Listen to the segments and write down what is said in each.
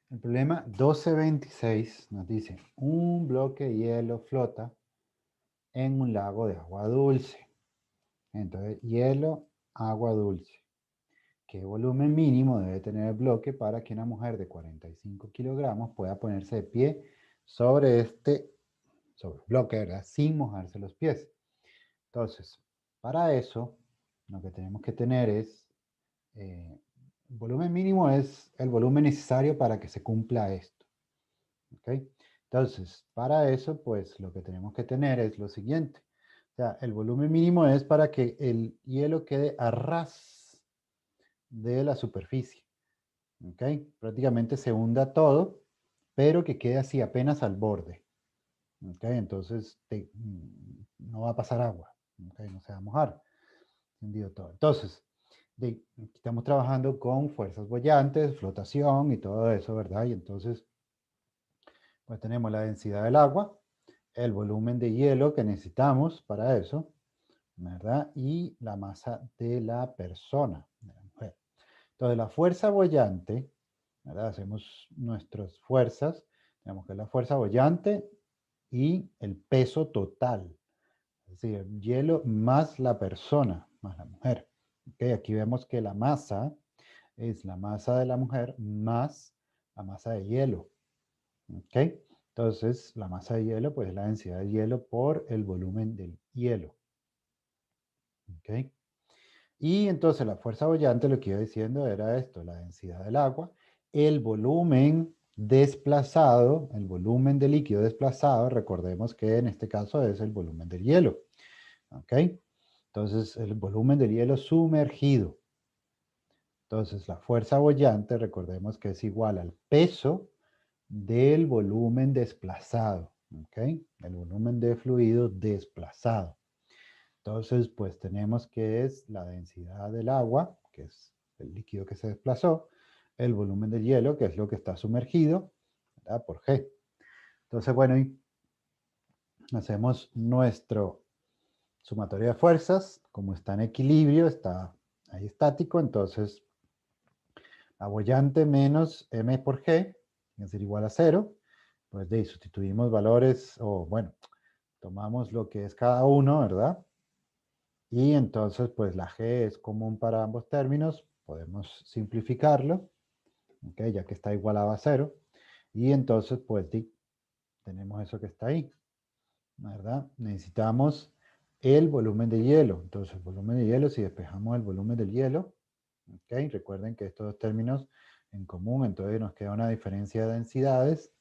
El problema 1226 nos dice, un bloque de hielo flota en un lago de agua dulce. Entonces, hielo, agua dulce. ¿Qué volumen mínimo debe tener el bloque para que una mujer de 45 kilogramos pueda ponerse de pie sobre sobre el bloque, ¿verdad? Sin mojarse los pies? Entonces, para eso, lo que tenemos que tener es, el volumen mínimo es el volumen necesario para que se cumpla esto. ¿Ok? Entonces, para eso, pues lo que tenemos que tener es lo siguiente. O sea, el volumen mínimo es para que el hielo quede a ras de la superficie. ¿Ok? Prácticamente se hunda todo, pero que quede así apenas al borde. ¿Ok? Entonces, no va a pasar agua. ¿Ok? No se va a mojar. Entendido todo. Entonces, estamos trabajando con fuerzas boyantes, flotación y todo eso, ¿verdad? Y entonces, pues tenemos la densidad del agua, el volumen de hielo que necesitamos para eso, ¿verdad? Y la masa de la persona, de la mujer. Entonces, la fuerza boyante, ¿verdad? Hacemos nuestras fuerzas, tenemos que la fuerza boyante y el peso total, es decir, el hielo más la persona, más la mujer. ¿Ok? Aquí vemos que la masa es la masa de la mujer más la masa de hielo. ¿Ok? Entonces, la masa de hielo, pues es la densidad de hielo por el volumen del hielo. ¿Ok? Y entonces la fuerza boyante, lo que iba diciendo era esto, la densidad del agua, el volumen desplazado, el volumen de líquido desplazado, recordemos que en este caso es el volumen del hielo. ¿Ok? Entonces, el volumen del hielo sumergido. Entonces, la fuerza boyante, recordemos que es igual al peso del volumen desplazado, ¿ok? El volumen de fluido desplazado. Entonces, pues tenemos que es la densidad del agua, que es el líquido que se desplazó, el volumen del hielo, que es lo que está sumergido, ¿verdad? Por G. Entonces, bueno, y hacemos nuestro sumatorio de fuerzas, como está en equilibrio, está ahí estático, entonces la boyante menos m por g, es decir, igual a 0, pues de ahí sustituimos valores, o bueno, tomamos lo que es cada uno, ¿verdad? Y entonces, pues la g es común para ambos términos, podemos simplificarlo, ¿ok? Ya que está igualado a 0. Y entonces, pues tenemos eso que está ahí, ¿verdad? Necesitamos el volumen de hielo. Entonces, el volumen de hielo, si despejamos el volumen del hielo, ¿ok? Recuerden que estos dos términos en común, entonces nos queda una diferencia de densidades.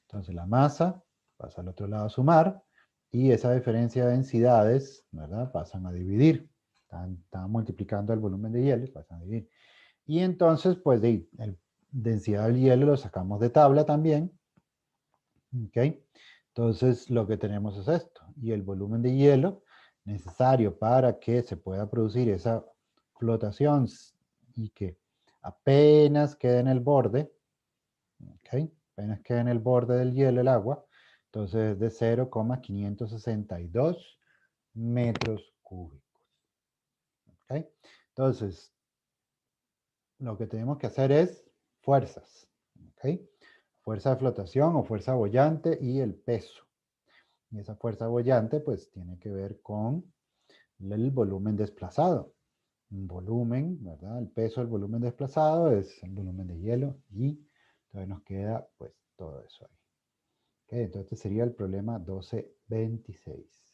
Entonces la masa pasa al otro lado a sumar y esa diferencia de densidades, ¿verdad? Pasan a dividir. Están multiplicando el volumen de hielo y pasan a dividir. Y entonces, pues, la densidad del hielo lo sacamos de tabla también. ¿Ok? Entonces, lo que tenemos es esto. Y el volumen de hielo necesario para que se pueda producir esa flotación y que apenas quede en el borde, ¿ok? Apenas quede en el borde del hielo el agua, entonces es de 0,562 metros cúbicos. ¿Ok? Entonces, lo que tenemos que hacer es fuerzas. ¿Ok? Fuerza de flotación o fuerza boyante y el peso. Y esa fuerza boyante pues tiene que ver con el volumen desplazado. Un volumen, ¿verdad? El peso del volumen desplazado es el volumen de hielo y entonces nos queda pues todo eso ahí. Ok, entonces este sería el problema 1226.